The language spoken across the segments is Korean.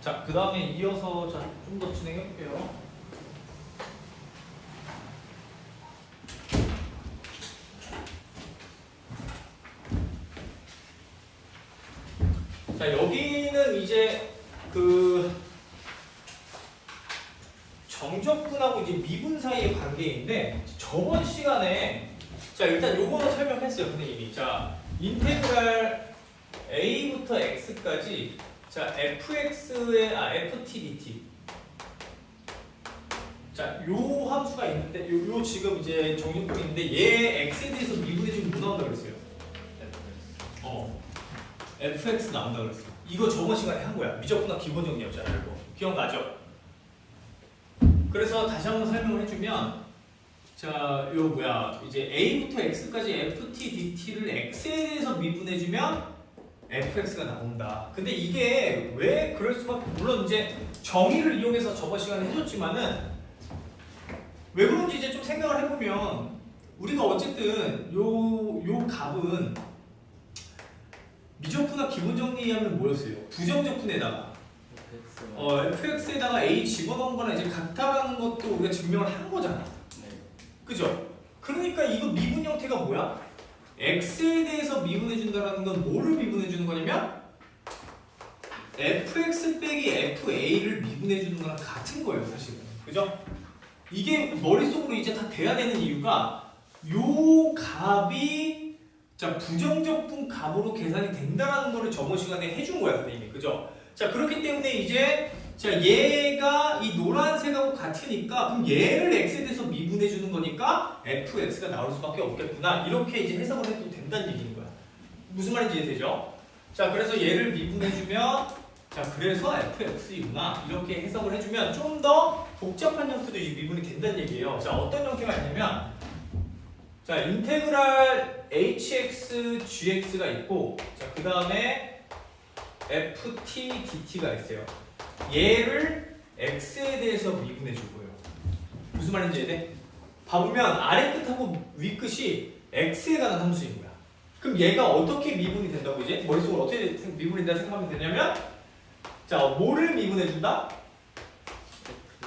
자, 그 다음에 이어서 좀 더 진행해 볼게요. 자, 여기는 이제 그 정적분하고 이제 미분 사이의 관계인데 저번 시간에 자 일단 요거는 설명했어요 선생님이. 자 인테그랄 a부터 x까지 자 fx의 ft dt 자 요 함수가 있는데 요 지금 이제 정적분인데 얘 x에 대해서 미분해 주면 뭐 나온다 그랬어요? fx 나온다 그랬어. 이거 저번 시간에 한 거야. 미적분학 기본 정리였잖아요. 이거 기억나죠? 그래서 다시 한번 설명을 해주면 자, 요 뭐야 이제 a부터 x까지 ft dt를 x에 대해서 미분해주면 fx가 나온다. 근데 이게 왜 그럴 수밖에 물론 이제 정의를 이용해서 저번 시간에 해줬지만은 왜 그런지 이제 좀 생각을 해보면 우리가 어쨌든 요 값은 미적분학 기본 정리하면 뭐였어요? 부정적분에다가 fx에다가 a 집어넣은 거는 이제 같다라는 것도 우리가 증명을 한 거잖아. 그죠? 그러니까 이거 미분 형태가 뭐야? x에 대해서 미분해 준다라는 건 뭐를 미분해 주는 거냐면 fx 빼기 fa를 미분해 주는 거랑 같은 거예요, 사실은. 그죠? 이게 머릿속으로 이제 다 돼야 되는 이유가 요 값이 자 부정적분 값으로 계산이 된다라는 거를 저번 시간에 해준 거야, 선생님이. 그죠? 자 그렇기 때문에 이제 자 얘가 이 노란색하고 같으니까 그럼 얘를 x에 대해서 미분해 주는 거니까 fx가 나올 수밖에 없겠구나. 이렇게 이제 해석을 해도 된다는 얘기인 거야. 무슨 말인지 이해되죠? 자 그래서 얘를 미분해 주면 자 그래서 fx이구나. 이렇게 해석을 해주면 좀 더 복잡한 형태도 이제 미분이 된다는 얘기예요. 자 어떤 형태가 있냐면 자 인테그랄 hx gx가 있고 자 그 다음에 ft dt가 있어요. 얘를 x에 대해서 미분해 줄 거예요. 무슨 말인지 이해돼? 봐보면 아래 끝하고 위 끝이 x에 관한 함수인 거야. 그럼 얘가 어떻게 미분이 된다고 이제 머릿속으로 어떻게 미분이 된다 생각하면 되냐면 자 뭐를 미분해 준다?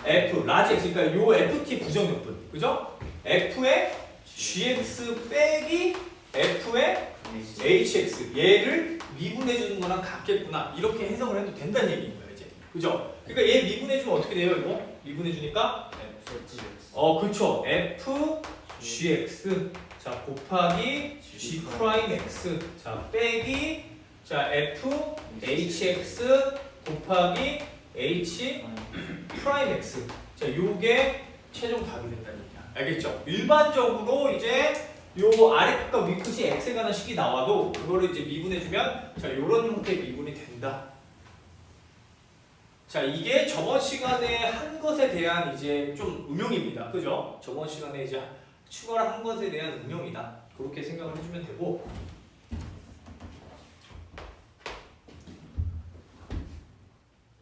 f 라지 x 그러니까 요 ft 부정역분 그죠? f의 gx 빼기 f의 hx 얘를 미분해 주는 거랑 같겠구나. 이렇게 해석을 해도 된다는 얘기인 거야 이제. 그죠? 그러니까 얘 미분해 주면 어떻게 돼요 이거? 미분해 주니까 그렇죠. f gx 자 곱하기 g 프라임 x 자 빼기 자 f hx 곱하기 h 프라임 x 자 요게 최종 답이 된다는 얘기야. 알겠죠? 일반적으로 이제 요 아래 끝과 위 끝이 x에 관한 식이 나와도 그거를 이제 미분해주면 자 요런 형태의 미분이 된다. 자 이게 저번 시간에 한 것에 대한 이제 좀 응용입니다. 그죠? 저번 시간에 이제 추가를 한 것에 대한 응용이다. 그렇게 생각을 해주면 되고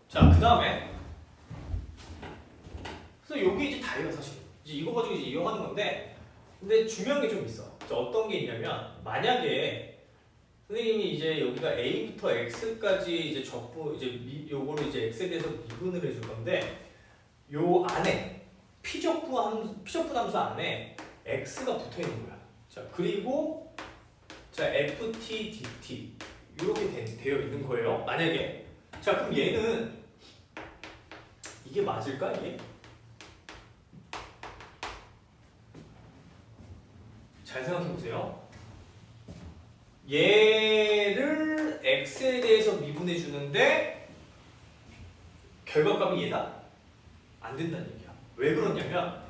자 그 다음에 그래서 여기 이제 다예요 사실. 이제 이거 가지고 이제 이용하는 건데 근데 중요한 게 좀 있어. 어떤 게 있냐면 만약에 선생님이 이제 여기가 a부터 x까지 이제 적분 이제 요거를 이제 x에 대해서 미분을 해줄 건데 요 안에 피적분 함수 안에 x가 붙어 있는 거야. 자 그리고 자 ft dt 이렇게 되어 있는 거예요. 만약에 자 그럼 얘는 이게 맞을까 이게? 잘 생각해 보세요. 얘를 x에 대해서 미분해 주는데 결과값이 얘다? 안 된다는 얘기야. 왜 그러냐면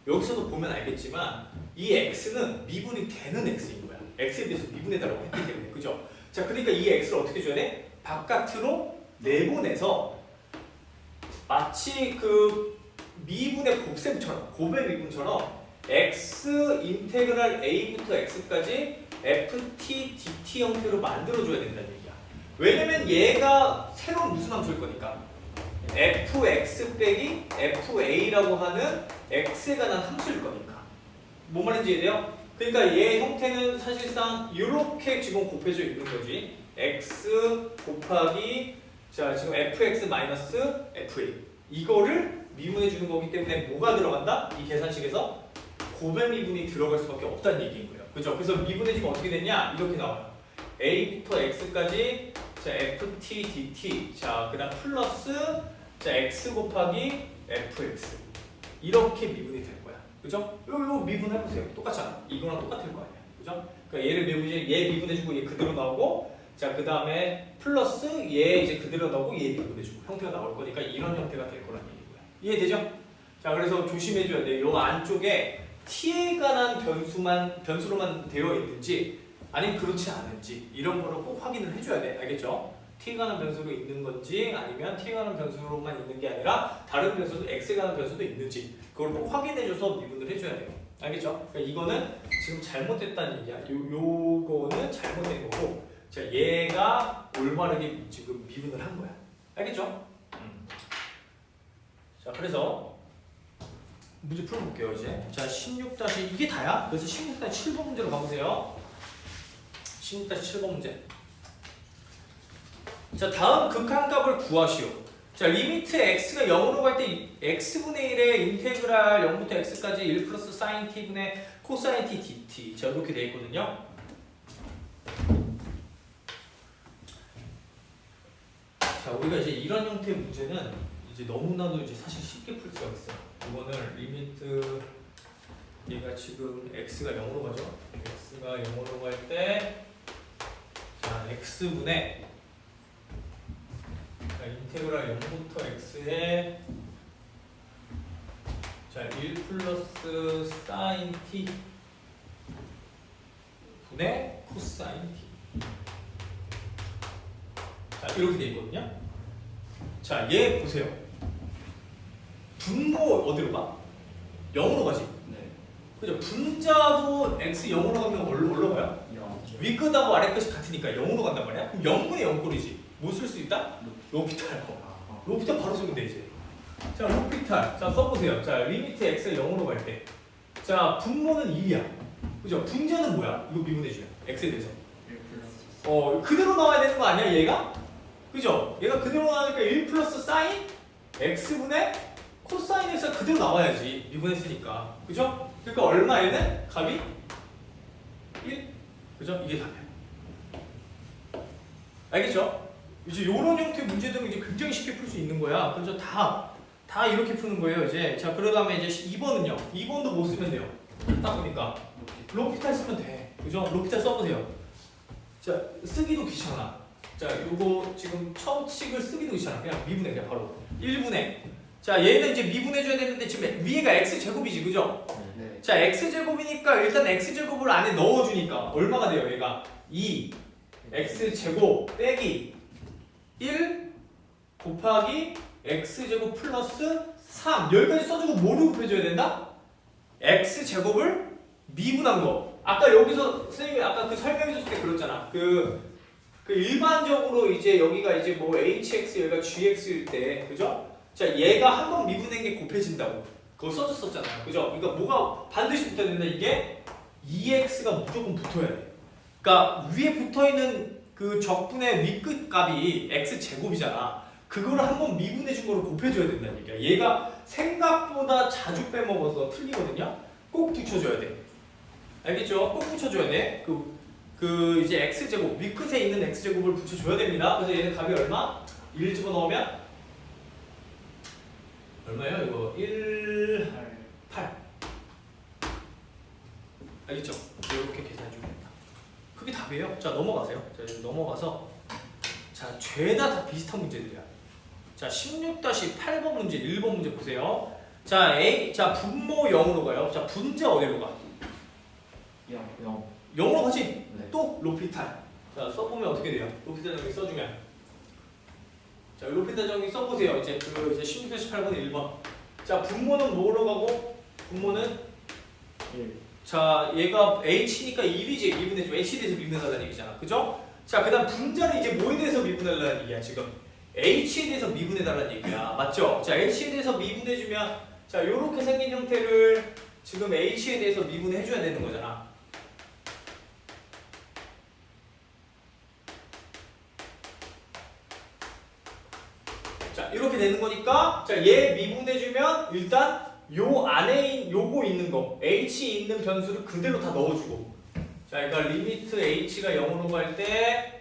여기서도 보면 알겠지만 이 x는 미분이 되는 x인 거야. x에 대해서 미분해달라고 했기 때문에. 그죠? 자 그러니까 이 x를 어떻게 줘야 돼? 바깥으로 내보내서 마치 그 미분의 곱셈처럼 곱의 미분처럼 x 인테그랄 a부터 x까지 ft dt 형태로 만들어줘야 된다는 얘기야. 왜냐면 얘가 새로운 무슨 함수일 거니까 fx 빼기 fa라고 하는 x에 관한 함수일 거니까. 뭔 말인지 이해돼요? 그러니까 얘 형태는 사실상 이렇게 지금 곱해져 있는 거지. x 곱하기 자, 지금 fx 마이너스 fa 이거를 미분해 주는 거기 때문에 뭐가 들어간다? 이 계산식에서 고배 미분이 들어갈 수밖에 없다는 얘기인 거예요. 그죠? 그래서 미분해지면 어떻게 되냐? 이렇게 나와요. a부터 x까지 자 ft dt 자 그다음 플러스 자 x 곱하기 fx 이렇게 미분이 될 거야. 그죠? 요 미분 해보세요. 똑같잖아. 이거랑 똑같을 거 아니야. 그죠? 그러니까 얘를 얘 미분해주고 얘 그대로 나오고 자 그 다음에 플러스 얘 이제 그대로 나오고 얘 미분해주고 형태가 나올 거니까 이런 형태가 될 거란 얘기고요. 이해되죠? 자 그래서 조심해줘야 돼요. 요 안쪽에 t에 관한 변수로만 되어 있는지 아니면 그렇지 않은지 이런 거를 꼭 확인을 해줘야 돼. 알겠죠? t에 관한 변수로 있는 건지 아니면 t에 관한 변수로만 있는 게 아니라 다른 변수도 x에 관한 변수도 있는지 그걸 꼭 확인해줘서 미분을 해줘야 돼요. 알겠죠? 그러니까 이거는 지금 잘못됐다는 얘기야. 요거는 잘못된 거고 자 얘가 올바르게 지금 미분을 한 거야. 알겠죠? 자 그래서 문제 풀어볼게요 이제. 자 16 이게 다야? 그래서 16-7번 문제로 가보세요. 16-7번 문제. 자 다음 극한값을 구하시오. 자 리미트 x가 0으로 갈 때 x분의 1의 인테그랄 0부터 x까지 1 플러스 사인 t분의 코사인 t dt 자 이렇게 돼 있거든요. 자 우리가 이제 이런 형태의 문제는 이제 너무나도 이제 사실 쉽게 풀 수가 있어. 이거는 리미트 얘가 지금 x가 0으로 가죠. x가 0으로 갈 때 자 x분의 자, 인테그랄 0부터 x에 자, 1 플러스 사인 t 분의 코사인 t 자, 이렇게 돼 있거든요. 자, 얘 보세요. 분모 어디로 가? 0으로 가지? 네. 그죠? 분자도 x 0으로 가면 어디로 가요? 0. 위 끝하고 아래 끝이 같으니까 0으로 간단 말이야? 그럼 0분의 0꼴이지. 뭐 쓸 수 있다? 로피탈. 로피탈 바로 쓰면 돼 이제. 자 로피탈. 자 써보세요. 자 리미트 x가 0으로 갈 때. 자 분모는 1이야. 그죠? 분자는 뭐야? 이거 미분해줘요. x에 대해서. 1 플러스. 그대로 나와야 되는 거 아니야 얘가? 그죠? 얘가 그대로 나오니까 1 플러스 사인 x분의 코사인 x가 그대로 나와야지. 미분했으니까. 그죠? 그러니까 얼마에는 값이 1. 그죠? 이게 답이야. 알겠죠? 이제 요런 형태의 문제들은 이제 굉장히 쉽게 풀 수 있는 거야. 그래서 다 이렇게 푸는 거예요, 이제. 자, 그러 다음에 이제 2번은요. 2번도 뭐 쓰면 돼요? 딱 보니까. 로피탈 쓰면 돼. 그죠? 로피탈 써보세요. 자, 쓰기도 귀찮아. 자, 요거 지금 처음 식을 쓰기도 귀찮아. 그냥 미분해, 그냥 바로. 1분의. 자, 얘는 이제 미분해줘야 되는데 지금 위에가 x제곱이지, 그죠? 네. 자, x제곱이니까 일단 x제곱을 안에 넣어주니까 얼마가 돼요, 얘가? 2 x제곱 빼기 1 곱하기 x제곱 플러스 3 여기까지 써주고 뭐를 곱해줘야 된다? x제곱을 미분한 거. 아까 여기서 선생님이 아까 그 설명해줬을 때 그랬잖아. 그 일반적으로 이제 여기가 이제 뭐 hx 여기가 gx일 때 그죠? 자 얘가 한 번 미분한 게 곱해진다고 그거 써줬었잖아요. 그죠? 그러니까 뭐가 반드시 붙어야 된다. 이게 2x가 무조건 붙어야 돼. 그러니까 위에 붙어있는 그 적분의 위끝 값이 x제곱이잖아. 그거를 한번 미분해 준 거를 곱해줘야 된다는 얘기야. 얘가 생각보다 자주 빼먹어서 틀리거든요. 꼭 붙여줘야 돼. 알겠죠? 꼭 붙여줘야 돼. 그 이제 x제곱, 위끝에 있는 x제곱을 붙여줘야 됩니다. 그래서 얘는 값이 얼마? 1 집어넣으면 얼마예요? 이거 1, 8 알겠죠? 이렇게 계산해주면 됩니다. 그게 답이에요. 자 넘어가세요. 자 이제 넘어가서 자 죄다 다 비슷한 문제들이야. 자 16-8번 문제 1번 문제 보세요. 자 자 분모 0으로 가요. 자 분자 어디로 가? 0. 0으로 가지? 네. 또 로피탈. 자 써보면 어떻게 돼요? 로피탈 정의 써주면 자 로피탈 정의 써보세요. 이제 그 이제 16-8번의 1번. 자 분모는 뭐로 가고 분모는 1. 자 얘가 h니까 1이지. 미분해주면 h에 대해서 미분해달라는 얘기잖아. 그죠? 자 그 다음 분자는 이제 뭐에 대해서 미분해달라는 얘기야 지금? h에 대해서 미분해달라는 얘기야. 맞죠? 자 h에 대해서 미분해주면 자 요렇게 생긴 형태를 지금 h에 대해서 미분해줘야 되는 거잖아. 이렇게 되는 거니까 자, 얘 미분해주면 일단 요 안에 요거 있는 거 h 있는 변수를 그대로 다 넣어주고 자, 그러니까 리미트 h가 0으로 갈 때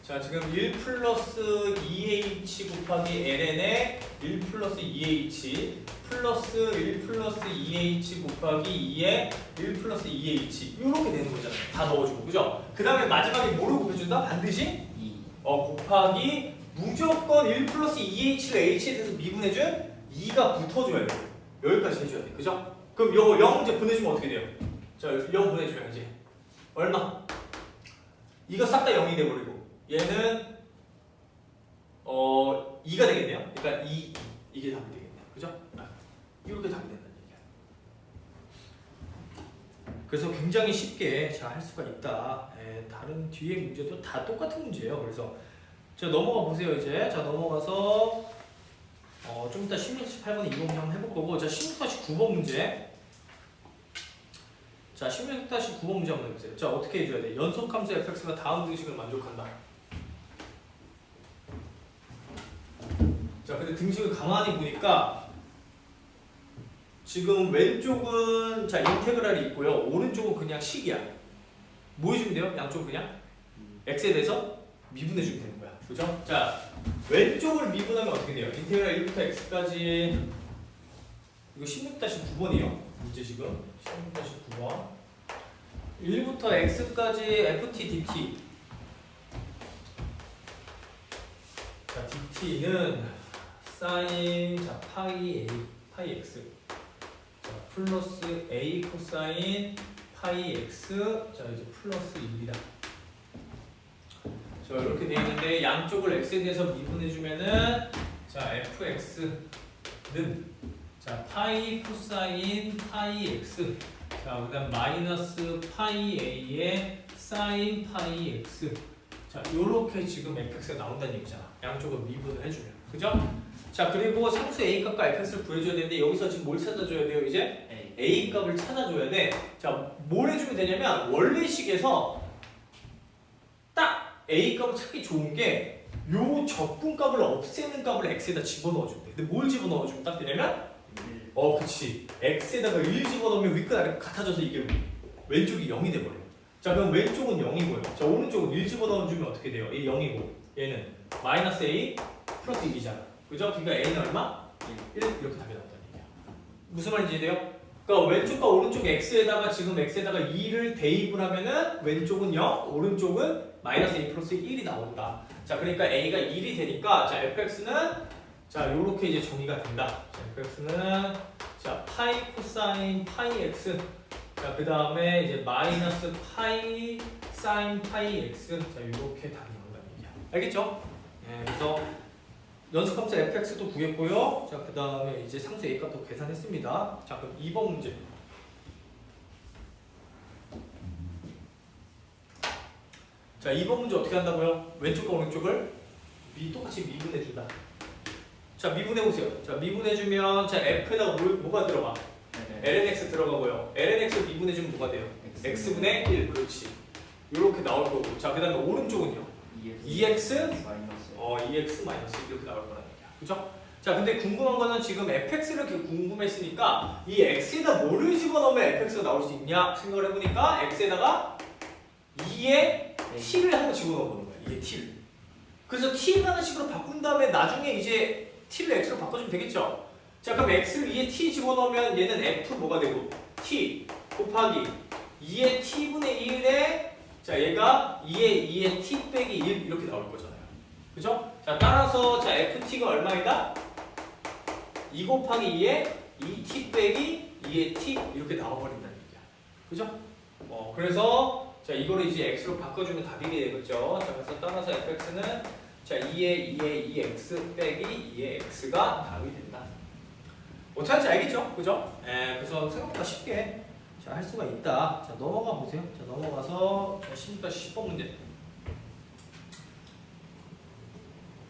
자, 지금 1 플러스 2h 곱하기 ln에 1 플러스 2h 플러스 1 플러스 2h 곱하기 2에 1 플러스 2h 이렇게 되는 거잖아요. 다 넣어주고 그죠? 그 다음에 마지막에 뭐를 곱해준다? 반드시 2. 곱하기 무조건 1 플러스 2h를 h에 대해서 미분해준 2가 붙어줘야 돼. 여기까지 해줘야 돼. 그죠? 그럼 요거 0 이제 보내주면 어떻게 돼요? 자, 0 보내주면 이제 얼마? 이거 싹 다 0이 돼버리고 얘는 2가 되겠네요. 그러니까 이게 답이 되겠네요. 그죠? 이렇게 답이 된다는 얘기야. 그래서 굉장히 쉽게 잘 할 수가 있다. 다른 뒤에 문제도 다 똑같은 문제예요. 그래서 자, 넘어가 보세요. 이제 자, 넘어가서 좀 이따 16-18번에 이거 문제 한번 해볼 거고 자, 16-9번 문제 자, 16-9번 문제 한번 해보세요. 자, 어떻게 해줘야 돼? 연속함수 fx가 다음 등식을 만족한다. 자, 근데 등식을 가만히 보니까 지금 왼쪽은 자, 인테그랄이 있고요. 오른쪽은 그냥 식이야. 뭐 해주면 돼요? 양쪽은 그냥 x에 대해서 미분해주면 되는 거야. 그죠? 자, 왼쪽을 미분하면 어떻게 돼요? 인테그랄 1부터 x까지 이거 16-9번이에요. 문제 지금 16-9번 1부터 x까지 ft dt 자, dt는 사인 자, 파이 x 자, 플러스 a 코사인 파이 x 자, 이제 플러스 1이다. 자, 이렇게 되어 있는데 양쪽을 x에 대해서 미분해주면은 자, fx는 자, 파이 코사인 파이 x 자, 그 다음 마이너스 파이 a의 사인 파이 x 자, 요렇게 지금 fx가 나온다는 얘기잖아. 양쪽을 미분을 해주면. 그죠? 자, 그리고 상수 a 값과 fx를 구해줘야 되는데 여기서 지금 뭘 찾아줘야 돼요? 이제 a 값을 찾아줘야 돼. 자, 뭘 해주면 되냐면 원래식에서 딱 a 값을 찾기 좋은 게 요 적분값을 없애는 값을 x에다 집어넣어주면 돼. 근데 뭘 집어넣어주면 딱 되냐면 그치. x에다가 1 집어넣으면 윗끝 아래 같아져서 이게 왼쪽이 0이 돼버려. 자, 그럼 왼쪽은 0이고요. 자, 오른쪽은 1 집어넣어주면 어떻게 돼요? 얘 0이고 얘는 마이너스 a 플러스 1이잖아. 그죠? 그러니까 a는 얼마? 1 이렇게 답이 나온다는 얘기야. 무슨 말인지 이해돼요? 그러니까 왼쪽과 오른쪽 x에다가 지금 x에다가 2를 대입을 하면은 왼쪽은 0, 오른쪽은 마이너스 a 플러스 1이 나온다. 자, 그러니까 a가 1이 되니까 자, fx는 자, 요렇게 이제 정의가 된다. 자, fx는 자, 파이 코사인 파이 x 자, 그 다음에 이제 마이너스 파이 사인 파이 x 자, 요렇게 답이 나온다는 얘기야. 알겠죠? 그래서 연속함수 fx도 구했고요. 자, 그 다음에 이제 상수 a 값도 계산했습니다. 자, 그럼 2번 문제. 자, 2번 문제 어떻게 한다고요? 왼쪽과 오른쪽을 똑같이 미분해준다. 자, 미분해보세요. 자, 미분해주면 자, f에다가 뭐가 들어가? lnx 들어가고요. lnx 미분해주면 뭐가 돼요? x분의 1. 그렇지. 이렇게 나올 거고. 자, 그 다음에 오른쪽은요? 2x 마이너스 2x 마이너스 이렇게 나올 거라는 얘기야. 그죠? 자, 근데 궁금한 거는 지금 fx를 이렇게 궁금했으니까 이 x에다 뭐를 집어넣으면 fx가 나올 수 있냐 생각을 해보니까 x에다가 2에 t를 한번 집어넣어보는 거야. 2에 t를. 그래서 t라는 식으로 바꾼 다음에 나중에 이제 t를 x로 바꿔주면 되겠죠? 자, 그럼 x를 2에 t 집어넣으면 얘는 f 뭐가 되고 t 곱하기 2의 t분의 1에 자, 얘가 2의 t 빼기 1 이렇게 나올 거잖아요. 그죠? 자, 따라서 자, ft가 얼마이다? 2 곱하기 2에 2t 빼기 2의 t 이렇게 나와버린다는 얘기야. 그죠? 그래서 자, 이거를 이제 x로 바꿔주면 답이 되겠죠. 자, 그래서 따라서 fx는 자, 2의 2x 빼기 2의 x가 답이 된다. 어떻게 하는지 알겠죠? 그죠? 그래서 생각보다 쉽게 자, 할 수가 있다. 자, 넘어가 보세요. 자, 넘어가서 16-10번 문제.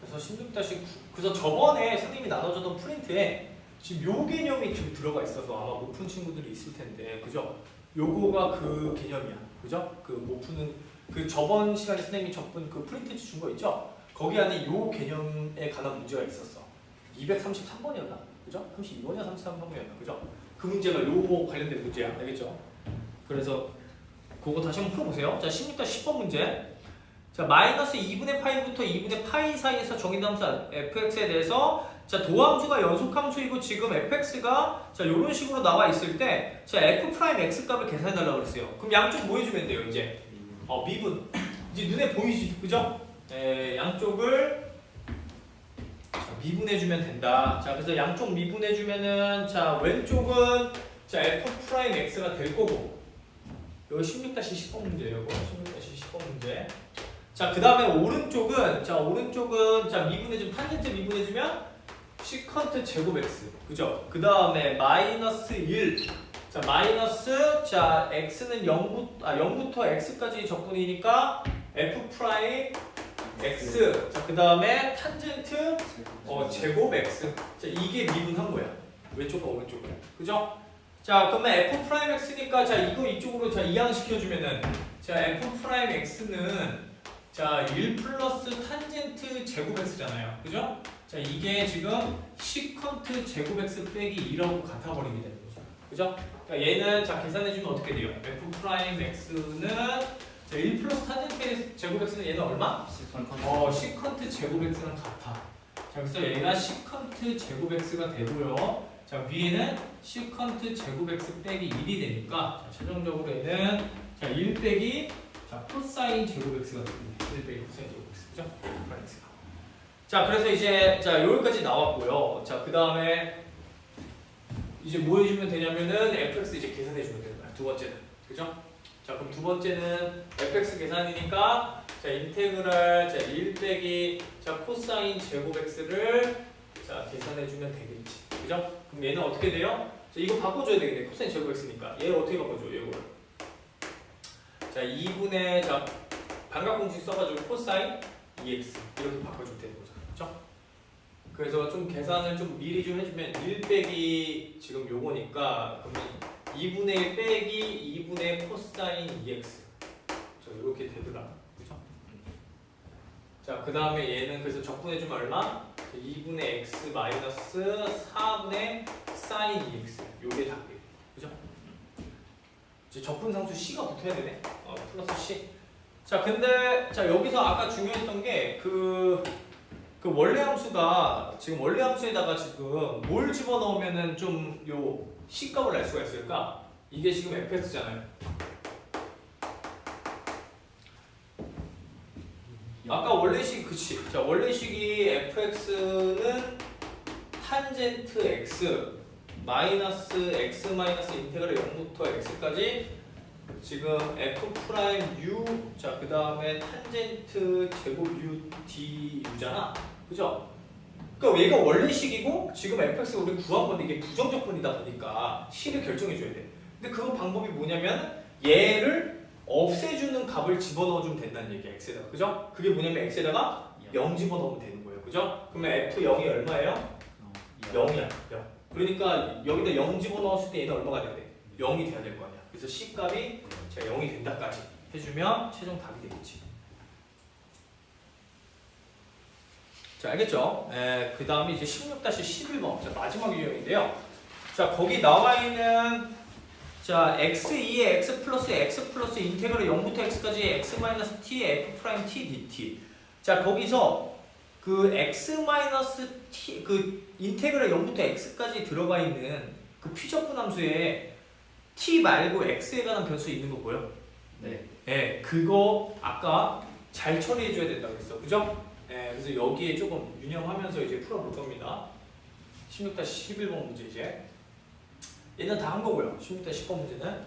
그래서 16-9. 그래서 저번에 선생님이 나눠줬던 프린트에 지금 요 개념이 좀 들어가 있어서 아마 못 푼 친구들이 있을 텐데, 그죠? 요거가 그 개념이야. 그죠? 그 못 푸는 그 저번 시간에 선생님이 적은 그 프린트 준 거 있죠? 거기 안에 요 개념에 관한 문제가 있었어. 233번이었나? 그죠? 32번이야 33번이었나? 그죠? 그 문제가 요거 관련된 문제야. 알겠죠? 그래서 그거 다시 한번 풀어보세요. 자, 16-10번 문제. 자, 마이너스 2분의 파이부터 2분의 파이 사이에서 정의된 함수 fx에 대해서 자, 도함수가 연속함수이고 지금 fx가 자, 요런 식으로 나와 있을 때 자, f 프라임 x 값을 계산해 달라고 그랬어요. 그럼 양쪽 뭐 해주면 돼요, 이제? 미분. 이제 눈에 보이지, 그죠? 양쪽을 자, 미분해주면 된다. 자, 그래서 양쪽 미분해주면은 자, 왼쪽은 자, f 프라임 x가 될 거고 이거 16-10번 문제예요. 이거 16-10번 문제. 자, 그 다음에 오른쪽은 자, 미분해주면 탄젠트 미분해주면 시컨트 제곱 x. 그죠? 그 다음에 마이너스 1. 자, 마이너스 자, x는 0부터 x까지 적분이니까 f 프라임 x. 자, 그 다음에 탄젠트 제곱 x. 자, 이게 미분한 거야. 왼쪽과 오른쪽을. 그죠? 자, 그러면 f 프라임 x니까 자, 이거 이쪽으로 자, 이항시켜 주면은 자, f 프라임 x는 자, 1 플러스 탄젠트 제곱 x잖아요. 그죠? 자, 이게 지금 시컨트 제곱 x 빼기 2라고 같아 버리게 되는 거죠. 그죠? 그러니까 얘는 자, 계산해 주면 어떻게 돼요? f 프라임 x는 자, 1 플러스 탄젠트 제곱 x는 얘는 얼마? 시컨트 제곱 x는 같아. 자, 그래서 얘가 시컨트 제곱 x가 되고요. 자, 위에는 시컨트 제곱 x 빼기 1이 되니까 자, 최종적으로 얘는 자, 1 빼기 자, 코사인 제곱 x가 되겠네. 1 빼기 코사인 제곱 x. 그죠? x가. 자, 그래서 이제 자, 여기까지 나왔고요. 자, 그다음에 이제 뭐 해주면 되냐면은 fx 이제 계산해 주면 되는 거야. 두 번째는. 그죠? 자, 그럼 두 번째는 fx 계산이니까 자, 인테그랄 자, 1 빼기 자, 코사인 제곱 x를 자, 계산해 주면 되겠지. 그죠? 그럼 얘는 어떻게 돼요? 자, 이거 바꿔줘야 되겠네. 코사인 제곱 x니까. 얘를 어떻게 바꿔줘요? 이거를. 자, 2분의 자, 반각공식 써가지고 코사인 2x 이렇게 바꿔주면 되는 거죠. 그렇죠? 그래서 좀 계산을 좀 미리 좀 해주면 1 빼기 지금 요거니까 그러면 2분의 1 빼기 2분의 코사인 2x 자, 이렇게 되더라. 그죠? 자, 그 다음에 얘는 그래서 적분해주면 얼마? 2분의 x 마이너스 4분의 사인 2x 요게 답이에요. 그죠? 이제 적분상수 c가 붙어야 되네. 플러스 c. 자, 근데 자, 여기서 아까 중요했던 게 그 원래 함수가 지금 원래 함수에다가 지금 뭘 집어넣으면은 좀 요 c 값을 알 수가 있을까? 이게 지금 fx잖아요. 아까 원래식 그치? 자, 원래식이 fx는 탄젠트 x 마이너스 x 마이너스 인테그랄 0부터 x까지 지금 f 프라임 u 자, 그 다음에 탄젠트 제곱 u du잖아. 그죠? 그러니까 얘가 원래식이고 지금 fx가 우리 구한 건데 이게 부정적분이다 보니까 c를 결정해 줘야 돼. 근데 그 방법이 뭐냐면 얘를 없애주는 값을 집어넣어주면 된다는 얘기야. x에다가. 그죠? 그게 뭐냐면 x에다가 0 집어넣으면 되는 거예요. 그죠? 그러면 f0이 얼마예요? 0이야. 0. 그러니까 여기다 0 집어넣었을 때 얘는 얼마가 돼야 돼? 0이 돼야 될 거 아니야. 그래서 c 값이 자, 0이 된다까지 해주면 최종 답이 되겠지. 자, 알겠죠? 그 다음에 이제 16-11번 자, 마지막 유형인데요. 자, 거기 나와 있는 자, x2에 x 플러스 인테그랄 0부터 x까지 x 마이너스 t의 f 프라임 t dt. 자, 거기서 그 x 마이너스 t 그 인테그랄 0부터 x까지 들어가 있는 그 피적분 함수에 t 말고 x에 관한 변수 있는 거 보여? 네. 예, 그거 아까 잘 처리해 줘야 된다고 했어. 그죠? 예, 그래서 여기에 조금 유념하면서 이제 풀어볼 겁니다. 16-11번 문제 이제. 얘는 다 한 거고요. 16-10번 문제는.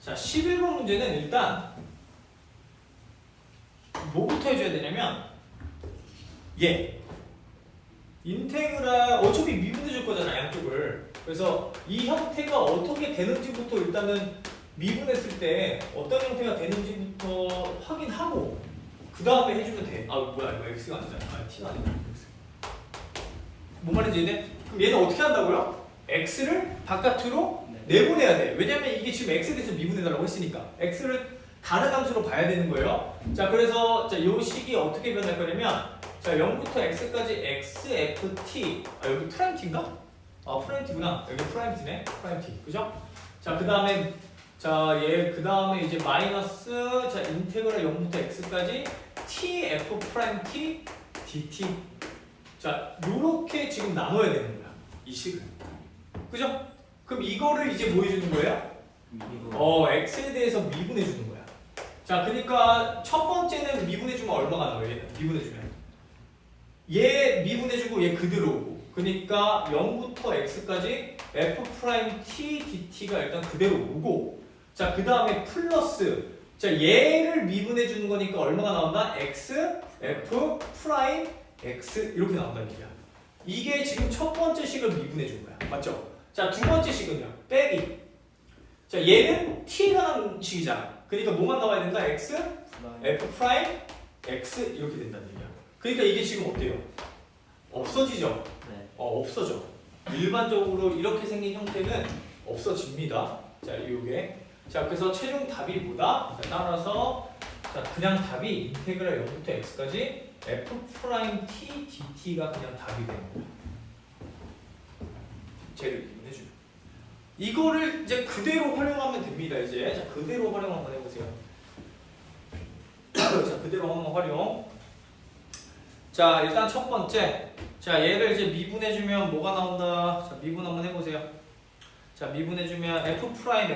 자, 11번 문제는 일단 뭐부터 해줘야 되냐면 얘 인테그랄 어차피 미분해 줄 거잖아, 양쪽을. 그래서 이 형태가 어떻게 되는지부터 일단은 미분했을 때 어떤 형태가 되는지부터 확인하고 그 다음에 해주면 돼. 아, 뭐야, 이거 x가 아니잖아. 아, t가 아니잖아. 뭔 말인지 이해돼? 그럼 얘는 어떻게 한다고요? x를 바깥으로 내보내야 돼. 왜냐면 이게 지금 x에 대해서 미분해달라고 했으니까 x를 다른 함수로 봐야 되는 거예요. 자, 그래서 자, 요 식이 어떻게 변할 거냐면 자 0부터 x까지 xft 여기 프라임 t인가? 프라임 t구나. 여기 프라임 t네. 프라임 t. 그죠? 자 그다음에 그 다음에 이제 마이너스 자 인테그랄 0부터 x까지 tf 프라임 t dt. 자 요렇게 지금 나눠야 되는 거야. 이 식을. 그죠? 그럼 이거를 이제 뭐 해주는 거예요? x에 대해서 미분해 주는 거야. 자, 그러니까 첫 번째는 미분해 주면 얼마가 나와요? 얘는 미분해 주면 얘 미분해 주고 얘 그대로 오고. 그러니까 0부터 x까지 f 프라임 t dt가 일단 그대로 오고. 자, 그다음에 플러스 자, 얘를 미분해 주는 거니까 얼마가 나온다? x f 프라임 x 이렇게 나온다는 얘기야. 이게 지금 첫 번째 식을 미분해 준 거야. 맞죠? 자, 두 번째 식은요. 빼기. 자, 얘는 t라는 식이잖아. 그러니까 뭐만 나와야 된다? x, f 프라임, x 이렇게 된다는 얘기야. 그러니까 이게 지금 어때요? 없어지죠? 네. 없어져. 일반적으로 이렇게 생긴 형태는 없어집니다. 자, 이게. 자, 그래서 최종 답이 뭐다? 자, 따라서 자, 그냥 답이 인테그랄 0부터 x까지 f 프라임 t dt가 그냥 답이 되는 거야. 쟤를 기분해주면. 이거를 이제 그대로 활용하면 됩니다. 이제 자 그대로 활용 한번 해보세요. 자 그대로 한번 활용. 자 일단 첫 번째, 자 얘를 이제 미분해주면 뭐가 나온다. 자 미분 한번 해보세요. 자 미분해주면 f 프라임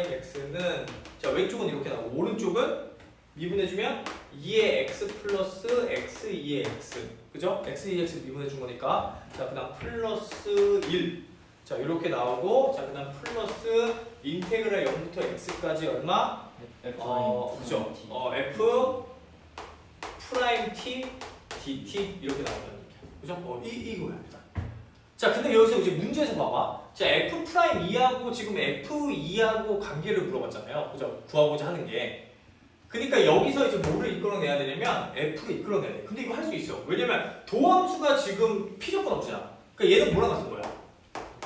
x는 자 왼쪽은 이렇게 나오고 오른쪽은 미분해주면 2의 x 플러스 x 2의 x 그죠? x 2의 x 미분해준 거니까 자 그다음 플러스 1 자 이렇게 나오고 자 그다음 플러스 인테그랄 0부터 x까지 얼마? 그죠? f 프라임 t dt 이렇게 나온다는 얘기야. 그죠? 이거야 일단. 자 근데 여기서 이제 문제에서 봐봐. 자 f 프라임 2하고 지금 f2하고 관계를 물어봤잖아요. 그죠? 구하고자 하는 게. 그러니까 여기서 이제 뭐를 이끌어내야 되냐면 f를 이끌어내야 돼. 근데 이거 할 수 있어. 왜냐면 도함수가 지금 p-조건 없잖아. 그러니까 얘는 뭐랑 같은 거야?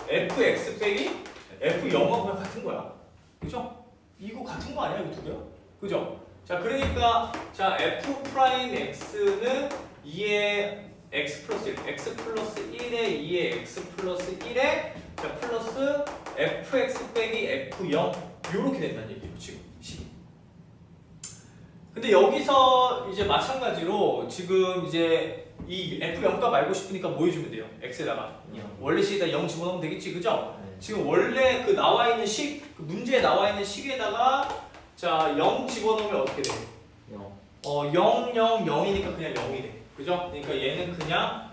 fx 빼기 f0하고 그냥 같은 거야. 그죠? 이거 같은 거 아니야? 이거 두 개야? 그죠? 자 그러니까 자 f 프라임 x는 2의 x 플러스 1, x 플러스 1에 2의 x 플러스 1에 자 플러스 fx 빼기 f0 요렇게 된다는 얘기예요. 지금 식이. 근데 여기서 이제 마찬가지로 지금 이제 이 f0 값 알고 싶으니까 뭐 해주면 돼요? x에다가 원래 식에다 0 집어넣으면 되겠지, 그죠? 네. 지금 원래 그 나와 있는 식, 그 문제에 나와 있는 식에다가 자 0 집어넣으면 어떻게 돼? 0, 0, 0이니까 그냥 0이 돼, 그죠? 그러니까 얘는 그냥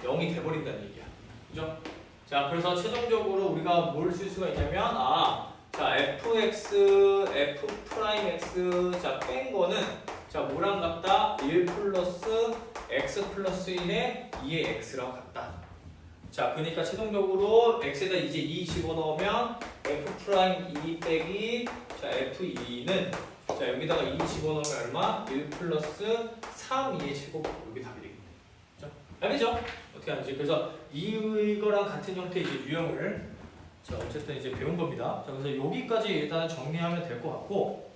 0이 돼버린다는 얘기야, 그죠? 자 그래서 최종적으로 우리가 뭘 쓸 수가 있냐면 자 fx, f 프라임 x 자 뺀 거는 자 뭐랑 같다? 1 플러스 x 플러스 1에 2의 x랑 같다. 자 그러니까 최종적으로 x에다 이제 2 집어넣으면 f 프라임 2 빼기 자 f2는 자 여기다가 2 집어넣으면 얼마? 1 플러스 3 2의 제곱 여기 답이 되겠네. 그죠? 알겠죠? 어떻게 하는지. 그래서 이거랑 같은 형태의 이제 유형을 자 어쨌든 이제 배운 겁니다. 자 그래서 여기까지 일단 정리하면 될 것 같고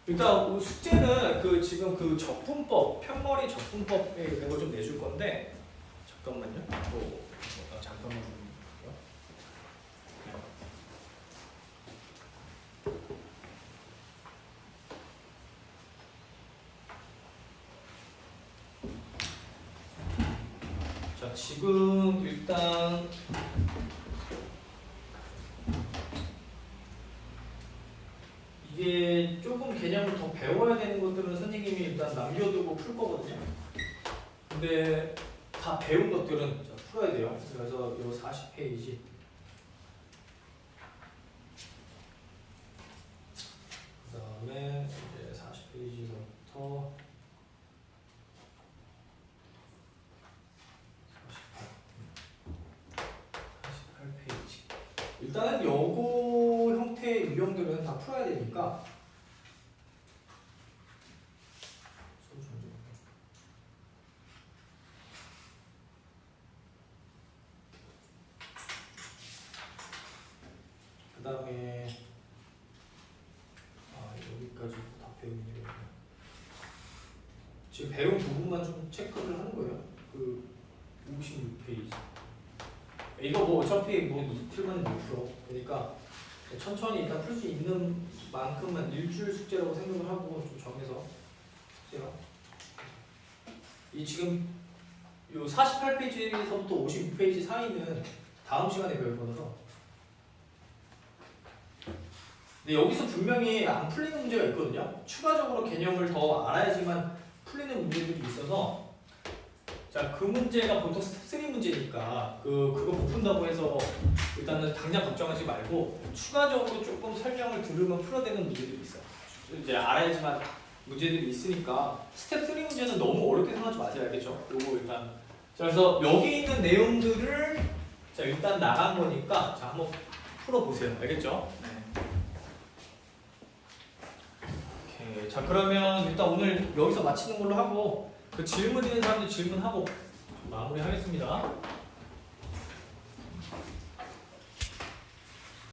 일단 숙제는 그 지금 그 적분법 편머리 적분법에 있는 거 좀 내줄 건데 잠깐만요. 잠깐만요. 자 지금 일단 이게 조금 개념을 더 배워야 되는 것들은 선생님이 일단 남겨두고 풀 거거든요. 근데 다 배운 것들은 풀어야 돼요. 그래서 요 40페이지 그 다음에 이제 40페이지부터 48페이지 일단은 요거 형태의 유형들은 다 풀어야 되니까 그 다음에 지금 배운 부분만 좀 체크를 하는 거예요. 그 56페이지. 이거 뭐 어차피 뭐 이틀만 못 풀어. 그러니까 천천히 일단 풀 수 있는 만큼만 일주일 숙제라고 생각을 하고 좀 정해서 숙제가. 이 지금 요 48페이지에서부터 56페이지 사이는 다음 시간에 배울 거라서. 근데 여기서 분명히 안 풀리는 문제가 있거든요. 추가적으로 개념을 더 알아야지만 풀리는 문제들이 있어서 자, 그 문제가 보통 스텝 3 문제니까 그거 못 푼다고 해서 일단은 당장 걱정하지 말고 추가적으로 조금 설명을 들으면 풀어내는 문제들이 있어요. 이제 알아야지만 문제들이 있으니까 스텝 3 문제는 너무 어렵게 생각하지 마세요. 알겠죠? 요거 일단 자, 그래서 여기 있는 내용들을 자, 일단 나간 거니까 자, 한번 풀어보세요. 알겠죠? 네. 오케이. 자, 그러면 일단 오늘 여기서 마치는 걸로 하고 그 질문 있는 사람들 질문하고 마무리하겠습니다.